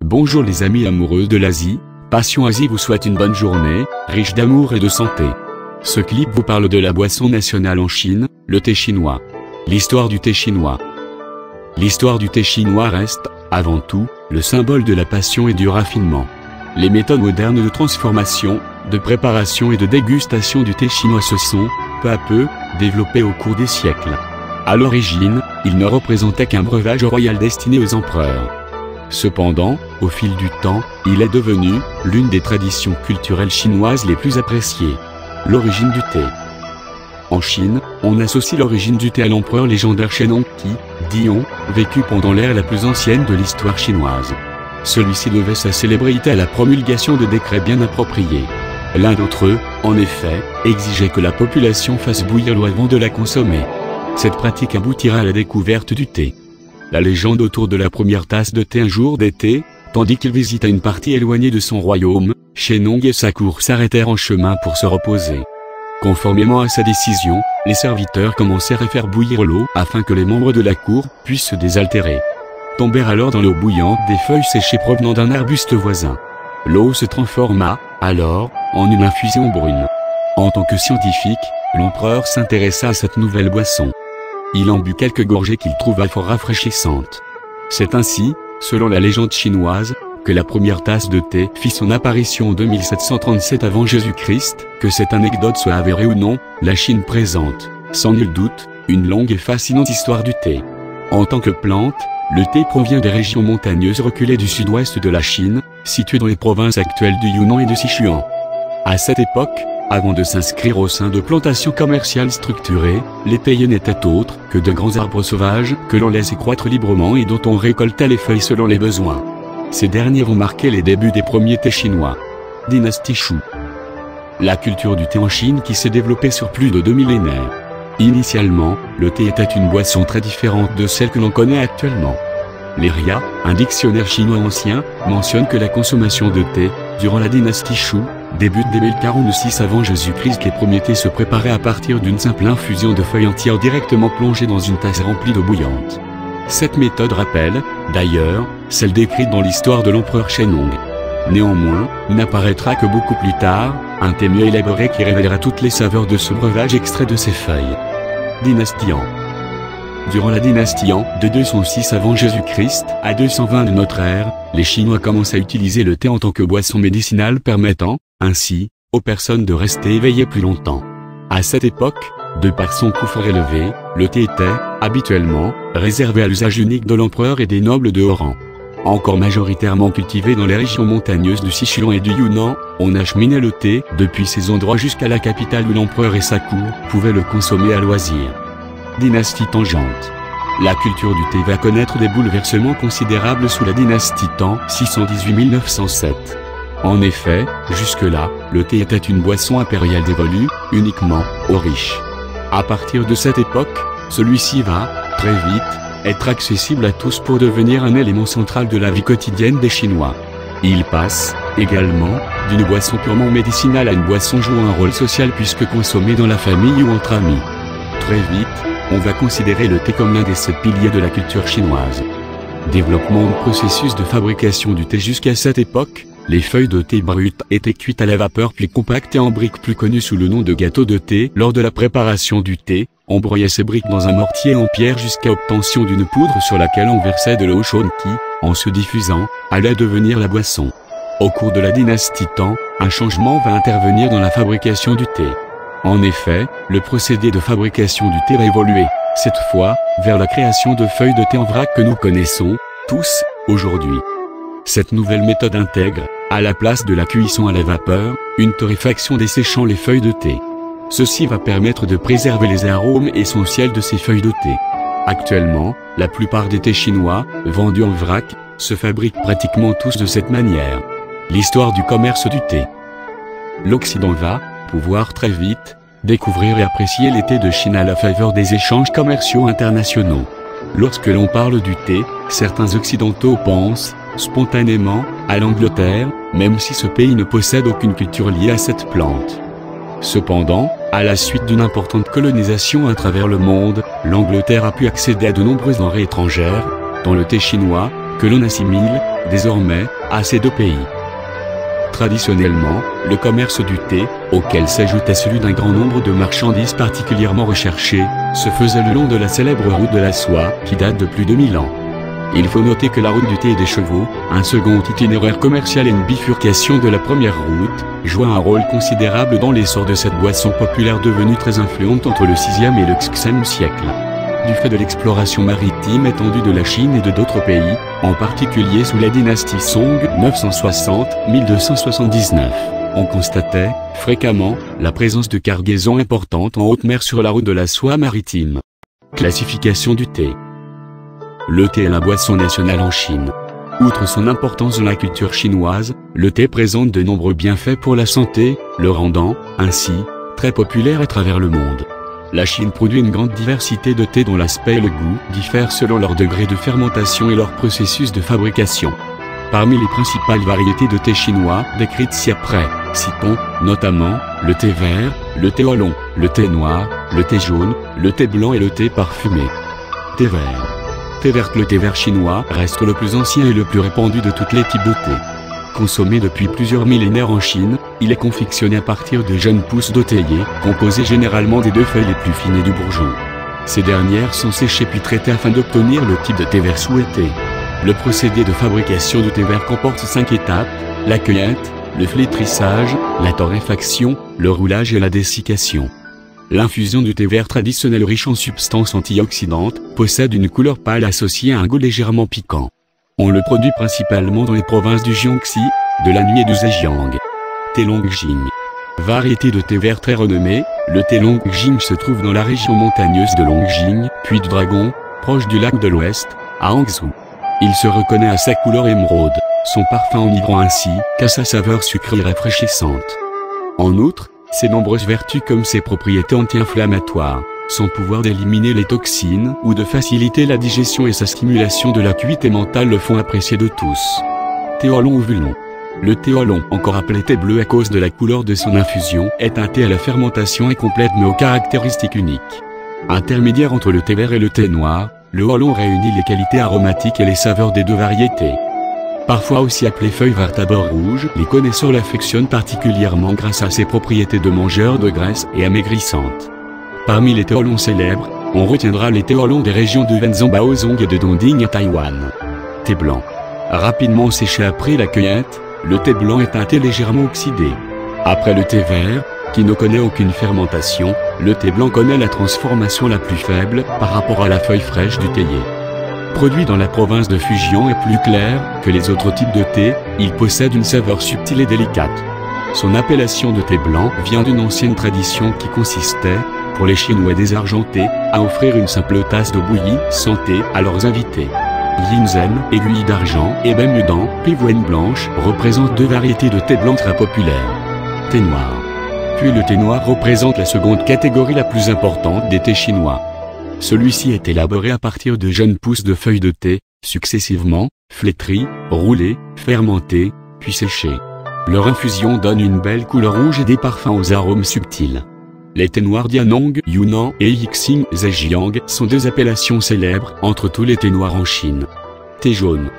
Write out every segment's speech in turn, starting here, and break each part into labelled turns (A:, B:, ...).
A: Bonjour les amis amoureux de l'Asie, Passion Asie vous souhaite une bonne journée, riche d'amour et de santé. Ce clip vous parle de la boisson nationale en Chine, le thé chinois. L'histoire du thé chinois. L'histoire du thé chinois reste, avant tout, le symbole de la passion et du raffinement. Les méthodes modernes de transformation, de préparation et de dégustation du thé chinois se sont, peu à peu, développées au cours des siècles. À l'origine, il ne représentait qu'un breuvage royal destiné aux empereurs. Cependant, au fil du temps, il est devenu l'une des traditions culturelles chinoises les plus appréciées. L'origine du thé. En Chine, on associe l'origine du thé à l'empereur légendaire Shennong qui, dit-on, vécut pendant l'ère la plus ancienne de l'histoire chinoise. Celui-ci devait sa célébrité à la promulgation de décrets bien appropriés. L'un d'entre eux, en effet, exigeait que la population fasse bouillir l'eau avant de la consommer. Cette pratique aboutira à la découverte du thé. La légende autour de la première tasse de thé un jour d'été, tandis qu'il visita une partie éloignée de son royaume, Shennong et sa cour s'arrêtèrent en chemin pour se reposer. Conformément à sa décision, les serviteurs commencèrent à faire bouillir l'eau afin que les membres de la cour puissent se désaltérer. Tombèrent alors dans l'eau bouillante des feuilles séchées provenant d'un arbuste voisin. L'eau se transforma, alors, en une infusion brune. En tant que scientifique, l'empereur s'intéressa à cette nouvelle boisson. Il en but quelques gorgées qu'il trouva fort rafraîchissantes. C'est ainsi, selon la légende chinoise, que la première tasse de thé fit son apparition en 2737 avant Jésus-Christ. Que cette anecdote soit avérée ou non, la Chine présente, sans nul doute, une longue et fascinante histoire du thé. En tant que plante, le thé provient des régions montagneuses reculées du sud-ouest de la Chine, situées dans les provinces actuelles du Yunnan et de Sichuan. À cette époque, avant de s'inscrire au sein de plantations commerciales structurées, les thés n'étaient autres que de grands arbres sauvages que l'on laissait croître librement et dont on récoltait les feuilles selon les besoins. Ces derniers vont marquer les débuts des premiers thés chinois. Dynastie Shu. La culture du thé en Chine qui s'est développée sur plus de 2 millénaires. Initialement, le thé était une boisson très différente de celle que l'on connaît actuellement. L'Eria, un dictionnaire chinois ancien, mentionne que la consommation de thé, durant la dynastie Shu, débute dès 1046 avant Jésus-Christ. Les premiers thés se préparaient à partir d'une simple infusion de feuilles entières directement plongées dans une tasse remplie d'eau bouillante. Cette méthode rappelle, d'ailleurs, celle décrite dans l'histoire de l'empereur Shennong. Néanmoins, n'apparaîtra que beaucoup plus tard, un thé mieux élaboré qui révélera toutes les saveurs de ce breuvage extrait de ces feuilles. Dynastie Han. Durant la dynastie Han, de 206 avant Jésus-Christ à 220 de notre ère, les Chinois commencent à utiliser le thé en tant que boisson médicinale permettant, ainsi, aux personnes de rester éveillées plus longtemps. À cette époque, de par son coût fort élevé, le thé était, habituellement, réservé à l'usage unique de l'empereur et des nobles de haut rang. Encore majoritairement cultivé dans les régions montagneuses du Sichuan et du Yunnan, on acheminait le thé depuis ces endroits jusqu'à la capitale où l'empereur et sa cour pouvaient le consommer à loisir. Dynastie Tangente. La culture du thé va connaître des bouleversements considérables sous la dynastie Tang 618-907. En effet, jusque-là, le thé était une boisson impériale dévolue, uniquement, aux riches. À partir de cette époque, celui-ci va, très vite, être accessible à tous pour devenir un élément central de la vie quotidienne des Chinois. Il passe, également, d'une boisson purement médicinale à une boisson jouant un rôle social puisque consommée dans la famille ou entre amis. Très vite, on va considérer le thé comme l'un des 7 piliers de la culture chinoise. Développement du processus de fabrication du thé. Jusqu'à cette époque, les feuilles de thé brutes étaient cuites à la vapeur puis compactées en briques plus connues sous le nom de gâteau de thé. Lors de la préparation du thé, on broyait ces briques dans un mortier en pierre jusqu'à obtention d'une poudre sur laquelle on versait de l'eau chaude qui, en se diffusant, allait devenir la boisson. Au cours de la dynastie Tang, un changement va intervenir dans la fabrication du thé. En effet, le procédé de fabrication du thé va évoluer, cette fois, vers la création de feuilles de thé en vrac que nous connaissons, tous, aujourd'hui. Cette nouvelle méthode intègre, à la place de la cuisson à la vapeur, une torréfaction desséchant les feuilles de thé. Ceci va permettre de préserver les arômes essentiels de ces feuilles de thé. Actuellement, la plupart des thés chinois, vendus en vrac, se fabriquent pratiquement tous de cette manière. L'histoire du commerce du thé. L'Occident va pouvoir très vite découvrir et apprécier les thés de Chine à la faveur des échanges commerciaux internationaux. Lorsque l'on parle du thé, certains occidentaux pensent, spontanément, à l'Angleterre, même si ce pays ne possède aucune culture liée à cette plante. Cependant, à la suite d'une importante colonisation à travers le monde, l'Angleterre a pu accéder à de nombreuses denrées étrangères, dont le thé chinois, que l'on assimile, désormais, à ces deux pays. Traditionnellement, le commerce du thé, auquel s'ajoutait celui d'un grand nombre de marchandises particulièrement recherchées, se faisait le long de la célèbre route de la soie, qui date de plus de 1000 ans. Il faut noter que la route du thé et des chevaux, un second itinéraire commercial et une bifurcation de la première route, joua un rôle considérable dans l'essor de cette boisson populaire devenue très influente entre le 6e et le 6e siècle. Du fait de l'exploration maritime étendue de la Chine et de d'autres pays, en particulier sous la dynastie Song 960-1279, on constatait, fréquemment, la présence de cargaisons importantes en haute mer sur la route de la soie maritime. Classification du thé. Le thé est la boisson nationale en Chine. Outre son importance dans la culture chinoise, le thé présente de nombreux bienfaits pour la santé, le rendant, ainsi, très populaire à travers le monde. La Chine produit une grande diversité de thés dont l'aspect et le goût diffèrent selon leur degré de fermentation et leur processus de fabrication. Parmi les principales variétés de thé chinois décrites ci-après, citons, notamment, le thé vert, le thé oolong, le thé noir, le thé jaune, le thé blanc et le thé parfumé. Thé vert. Thé vert. Le thé vert chinois reste le plus ancien et le plus répandu de tous les types de thé. Consommé depuis plusieurs millénaires en Chine, il est confectionné à partir de jeunes pousses d'othéier, composées généralement des deux feuilles les plus fines et du bourgeon. Ces dernières sont séchées puis traitées afin d'obtenir le type de thé vert souhaité. Le procédé de fabrication du thé vert comporte 5 étapes: la cueillette, le flétrissage, la torréfaction, le roulage et la dessiccation. L'infusion du thé vert traditionnel riche en substances antioxydantes possède une couleur pâle associée à un goût légèrement piquant. On le produit principalement dans les provinces du Jiangxi, de l'Anhui et du Zhejiang. Thé Longjing. Variété de thé vert très renommée, le thé Longjing se trouve dans la région montagneuse de Longjing, puis du Dragon, proche du lac de l'Ouest, à Hangzhou. Il se reconnaît à sa couleur émeraude, son parfum enivrant ainsi qu'à sa saveur sucrée et rafraîchissante. En outre, ses nombreuses vertus comme ses propriétés anti-inflammatoires, son pouvoir d'éliminer les toxines ou de faciliter la digestion et sa stimulation de l'acuité mentale le font apprécier de tous. Thé oolong ou Wulong. Le thé oolong, encore appelé thé bleu à cause de la couleur de son infusion, est un thé à la fermentation incomplète mais aux caractéristiques uniques. Intermédiaire entre le thé vert et le thé noir, le oolong réunit les qualités aromatiques et les saveurs des deux variétés. Parfois aussi appelé feuille verte à bord rouge, les connaisseurs l'affectionnent particulièrement grâce à ses propriétés de mangeur de graisse et amaigrissantes. Parmi les thé oolong célèbres, on retiendra les thé oolong des régions de Wenzhou, Baozong et de Dongting à Taïwan. Thé blanc. Rapidement séché après la cueillette, le thé blanc est un thé légèrement oxydé. Après le thé vert, qui ne connaît aucune fermentation, le thé blanc connaît la transformation la plus faible par rapport à la feuille fraîche du théier. Produit dans la province de Fujian et plus clair que les autres types de thé, il possède une saveur subtile et délicate. Son appellation de thé blanc vient d'une ancienne tradition qui consistait, pour les Chinois désargentés, à offrir une simple tasse d'eau bouillie, sans thé, à leurs invités. Yinzhen, aiguille d'argent, et Bemudang, pivoine blanche, représentent deux variétés de thé blanc très populaires. Thé noir. Puis le thé noir représente la seconde catégorie la plus importante des thés chinois. Celui-ci est élaboré à partir de jeunes pousses de feuilles de thé, successivement, flétries, roulées, fermentées, puis séchées. Leur infusion donne une belle couleur rouge et des parfums aux arômes subtils. Les thés noirs d'Yanong, Yunnan et Yixing, Zhejiang sont deux appellations célèbres entre tous les thés noirs en Chine. Thé jaune.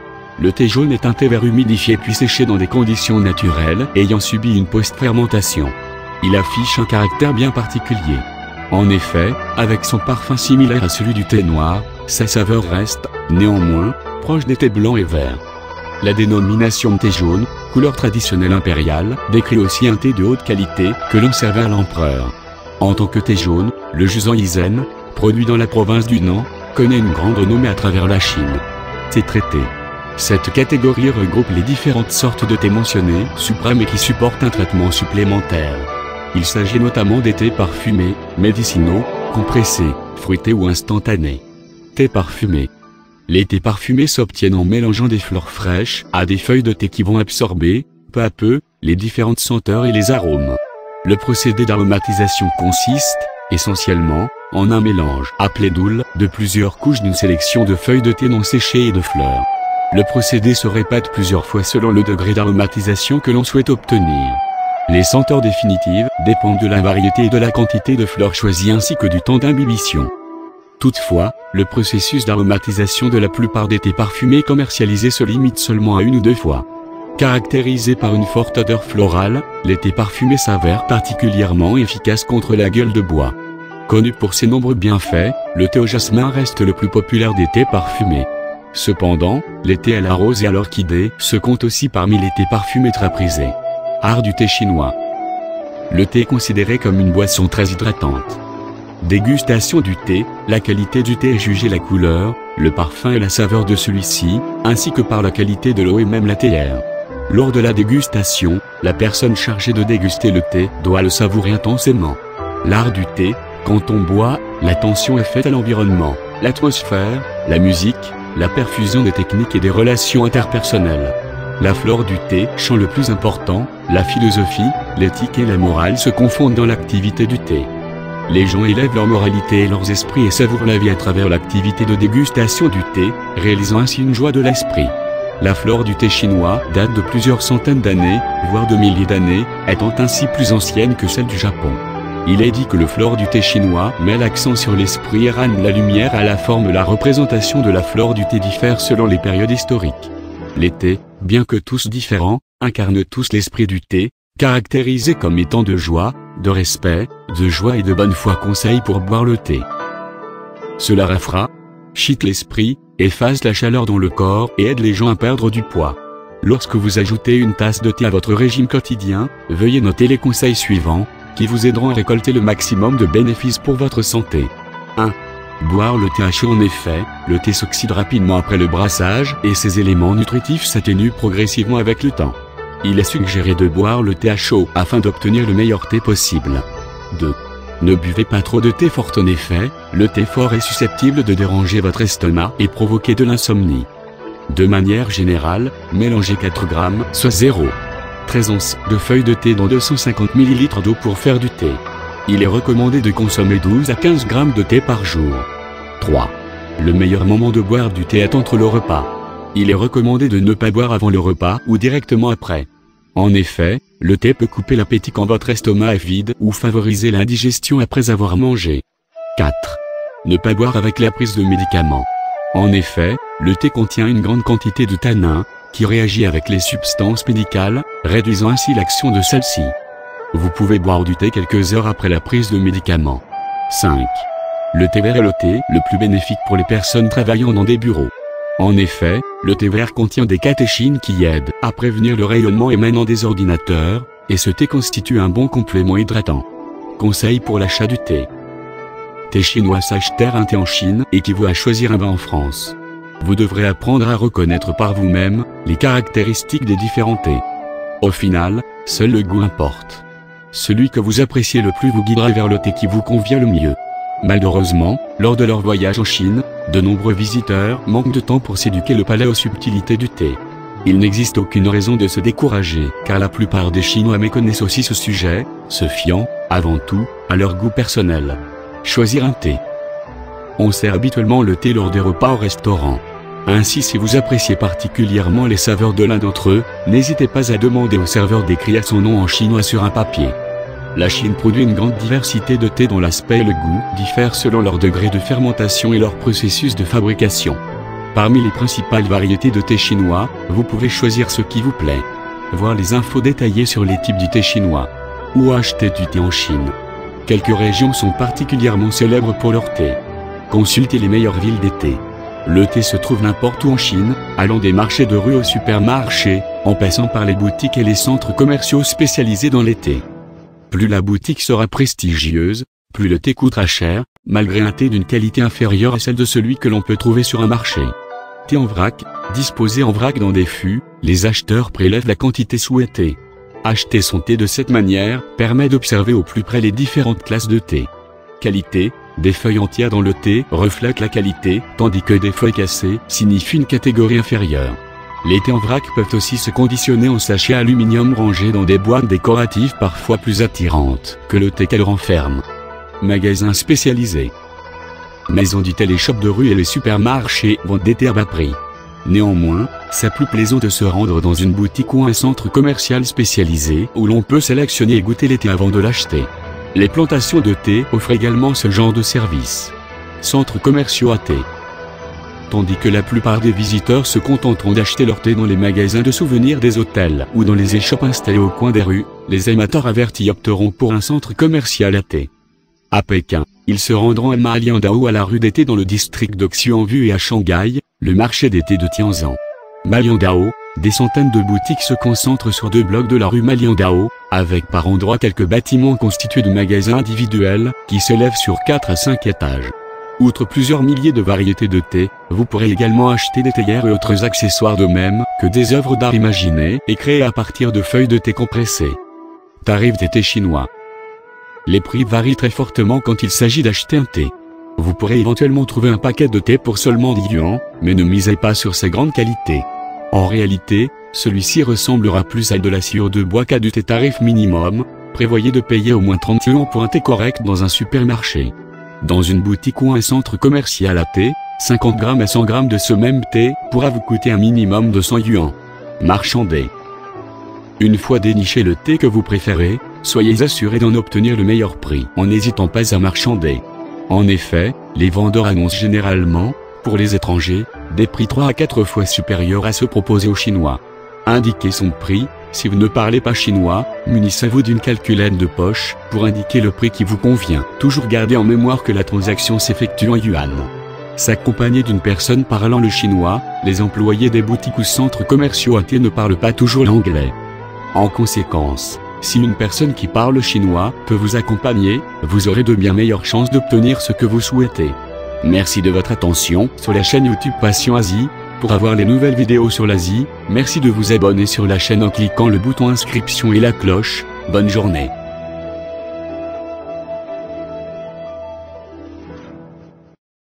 A: Le thé jaune est un thé vert humidifié puis séché dans des conditions naturelles ayant subi une post-fermentation. Il affiche un caractère bien particulier. En effet, avec son parfum similaire à celui du thé noir, sa saveur reste, néanmoins, proche des thés blancs et verts. La dénomination thé jaune, couleur traditionnelle impériale, décrit aussi un thé de haute qualité que l'on servait à l'empereur. En tant que thé jaune, le Zhuang Yizhen, produit dans la province du Nan, connaît une grande renommée à travers la Chine. Thé traité. Cette catégorie regroupe les différentes sortes de thé mentionnées, suprêmes et qui supportent un traitement supplémentaire. Il s'agit notamment des thés parfumés, médicinaux, compressés, fruités ou instantanés. Thé parfumé. Les thés parfumés s'obtiennent en mélangeant des fleurs fraîches à des feuilles de thé qui vont absorber, peu à peu, les différentes senteurs et les arômes. Le procédé d'aromatisation consiste, essentiellement, en un mélange appelé doule de plusieurs couches d'une sélection de feuilles de thé non séchées et de fleurs. Le procédé se répète plusieurs fois selon le degré d'aromatisation que l'on souhaite obtenir. Les senteurs définitives dépendent de la variété et de la quantité de fleurs choisies ainsi que du temps d'imbibition. Toutefois, le processus d'aromatisation de la plupart des thés parfumés commercialisés se limite seulement à 1 ou 2 fois. Caractérisés par une forte odeur florale, les thés parfumés s'avèrent particulièrement efficaces contre la gueule de bois. Connu pour ses nombreux bienfaits, le thé au jasmin reste le plus populaire des thés parfumés. Cependant, les thés à la rose et à l'orchidée se comptent aussi parmi les thés parfumés très prisés. Art du thé chinois. Le thé est considéré comme une boisson très hydratante. Dégustation du thé, la qualité du thé est jugée la couleur, le parfum et la saveur de celui-ci, ainsi que par la qualité de l'eau et même la théière. Lors de la dégustation, la personne chargée de déguster le thé doit le savourer intensément. L'art du thé, quand on boit, l'attention est faite à l'environnement, l'atmosphère, la musique, la perfusion des techniques et des relations interpersonnelles. La flore du thé, champ le plus important, la philosophie, l'éthique et la morale se confondent dans l'activité du thé. Les gens élèvent leur moralité et leurs esprits et savourent la vie à travers l'activité de dégustation du thé, réalisant ainsi une joie de l'esprit. La flore du thé chinois date de plusieurs centaines d'années, voire de milliers d'années, étant ainsi plus ancienne que celle du Japon. Il est dit que le flore du thé chinois met l'accent sur l'esprit et rame la lumière à la forme. La représentation de la flore du thé diffère selon les périodes historiques. Les thés, bien que tous différents, incarnent tous l'esprit du thé, caractérisé comme étant de joie, de respect, de joie et de bonne foi. Conseil pour boire le thé. Cela rafraîchit l'esprit, efface la chaleur dans le corps et aide les gens à perdre du poids. Lorsque vous ajoutez une tasse de thé à votre régime quotidien, veuillez noter les conseils suivants, qui vous aideront à récolter le maximum de bénéfices pour votre santé. 1. Boire le thé à chaud. En effet, le thé s'oxyde rapidement après le brassage et ses éléments nutritifs s'atténuent progressivement avec le temps. Il est suggéré de boire le thé à chaud afin d'obtenir le meilleur thé possible. 2. Ne buvez pas trop de thé fort. En effet, le thé fort est susceptible de déranger votre estomac et provoquer de l'insomnie. De manière générale, mélangez 4 g, soit 0,13 onces de feuilles de thé dans 250 ml d'eau pour faire du thé. Il est recommandé de consommer 12 à 15 g de thé par jour. 3. Le meilleur moment de boire du thé est entre le repas. Il est recommandé de ne pas boire avant le repas ou directement après. En effet, le thé peut couper l'appétit quand votre estomac est vide ou favoriser l'indigestion après avoir mangé. 4. Ne pas boire avec la prise de médicaments. En effet, le thé contient une grande quantité de tanin, qui réagit avec les substances médicales, réduisant ainsi l'action de celles-ci. Vous pouvez boire du thé quelques heures après la prise de médicaments. 5. Le thé vert est le thé le plus bénéfique pour les personnes travaillant dans des bureaux. En effet, le thé vert contient des catéchines qui aident à prévenir le rayonnement émanant des ordinateurs, et ce thé constitue un bon complément hydratant. Conseil pour l'achat du thé. Thé chinois. S'acheter un thé en Chine équivaut à choisir un bain en France. Vous devrez apprendre à reconnaître par vous-même les caractéristiques des différents thés. Au final, seul le goût importe. Celui que vous appréciez le plus vous guidera vers le thé qui vous convient le mieux. Malheureusement, lors de leur voyage en Chine, de nombreux visiteurs manquent de temps pour s'éduquer le palais aux subtilités du thé. Il n'existe aucune raison de se décourager, car la plupart des Chinois méconnaissent aussi ce sujet, se fiant, avant tout, à leur goût personnel. Choisir un thé. On sert habituellement le thé lors des repas au restaurant. Ainsi, si vous appréciez particulièrement les saveurs de l'un d'entre eux, n'hésitez pas à demander au serveur d'écrire son nom en chinois sur un papier. La Chine produit une grande diversité de thés dont l'aspect et le goût diffèrent selon leur degré de fermentation et leur processus de fabrication. Parmi les principales variétés de thé chinois, vous pouvez choisir ce qui vous plaît. Voir les infos détaillées sur les types du thé chinois. Où acheter du thé en Chine. Quelques régions sont particulièrement célèbres pour leur thé. Consultez les meilleures villes des thés. Le thé se trouve n'importe où en Chine, allant des marchés de rue aux supermarchés, en passant par les boutiques et les centres commerciaux spécialisés dans les thés. Plus la boutique sera prestigieuse, plus le thé coûtera cher, malgré un thé d'une qualité inférieure à celle de celui que l'on peut trouver sur un marché. Thé en vrac. Disposé en vrac dans des fûts, les acheteurs prélèvent la quantité souhaitée. Acheter son thé de cette manière permet d'observer au plus près les différentes classes de thé. Qualité. Des feuilles entières dans le thé reflètent la qualité, tandis que des feuilles cassées signifient une catégorie inférieure. Les thés en vrac peuvent aussi se conditionner en sachets aluminium rangés dans des boîtes décoratives parfois plus attirantes que le thé qu'elles renferment. Magasins spécialisés. Maisons du thé. Les shops de rue et les supermarchés vendent des thés à bas prix. Néanmoins, c'est plus plaisant de se rendre dans une boutique ou un centre commercial spécialisé où l'on peut sélectionner et goûter les thés avant de l'acheter. Les plantations de thé offrent également ce genre de service. centres commerciaux à thé. Tandis que la plupart des visiteurs se contenteront d'acheter leur thé dans les magasins de souvenirs des hôtels ou dans les échoppes installées au coin des rues, les amateurs avertis opteront pour un centre commercial à thé. À Pékin, ils se rendront à Maliandao à la rue des thés dans le district de Xuanvu et à Shanghai, le marché des thés de Tianzan. Maliandao, des centaines de boutiques se concentrent sur 2 blocs de la rue Maliandao, avec par endroits quelques bâtiments constitués de magasins individuels, qui s'élèvent sur 4 à 5 étages. Outre plusieurs milliers de variétés de thé, vous pourrez également acheter des théières et autres accessoires de même que des œuvres d'art imaginées et créées à partir de feuilles de thé compressées. Tarifs des thés chinois. Les prix varient très fortement quand il s'agit d'acheter un thé. Vous pourrez éventuellement trouver un paquet de thé pour seulement 10 yuans, mais ne misez pas sur sa grande qualité. En réalité, celui-ci ressemblera plus à de la sciure de bois qu'à du thé tarif minimum. Prévoyez de payer au moins 30 yuans pour un thé correct dans un supermarché. Dans une boutique ou un centre commercial à thé, 50 grammes à 100 grammes de ce même thé pourra vous coûter un minimum de 100 yuans. Marchandé. Une fois déniché le thé que vous préférez, soyez assuré d'en obtenir le meilleur prix en n'hésitant pas à marchander. En effet, les vendeurs annoncent généralement, pour les étrangers, des prix 3 à 4 fois supérieurs à ceux proposés aux Chinois. Indiquez son prix. Si vous ne parlez pas chinois, munissez-vous d'une calculette de poche pour indiquer le prix qui vous convient. Toujours gardez en mémoire que la transaction s'effectue en yuan. S'accompagner d'une personne parlant le chinois, les employés des boutiques ou centres commerciaux à thé ne parlent pas toujours l'anglais. En conséquence, si une personne qui parle chinois peut vous accompagner, vous aurez de bien meilleures chances d'obtenir ce que vous souhaitez. Merci de votre attention sur la chaîne YouTube Passion Asie. Pour avoir les nouvelles vidéos sur l'Asie, merci de vous abonner sur la chaîne en cliquant le bouton inscription et la cloche. Bonne journée.